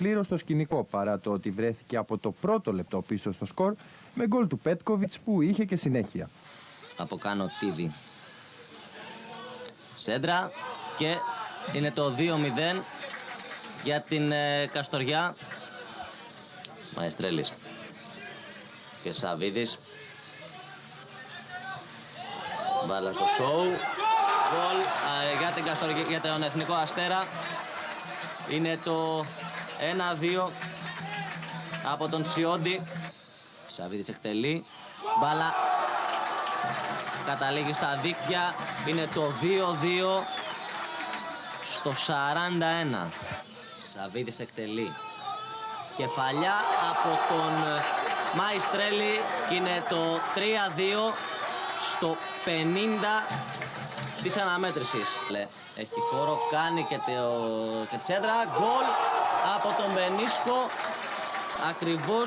πλήρως το σκηνικό, παρά το ότι βρέθηκε από το πρώτο λεπτό πίσω στο σκορ με γκολ του Πέτκοβιτς που είχε και συνέχεια. Από κάνω Τίβι. Σέντρα και είναι το 2-0 για την Καστοριά. Μαεστρέλης και Σαβίδης. Μπάλα στο σοου. Γκολ για την Καστοριά, για τον Εθνικό Αστέρα. Είναι το 1-2 από τον Σιόντι. Σαβίδης εκτελεί. Μπάλα καταλήγει στα δίκτυα. Είναι το 2-2 στο 41. Σαβίδης εκτελεί. Κεφαλιά από τον Μαεστρέλη και είναι το 3-2 στο 50 της αναμέτρησης. Έχει χώρο, κάνει και τη σέντρα. Γκολ από τον Μπενίσκο. Ακριβώς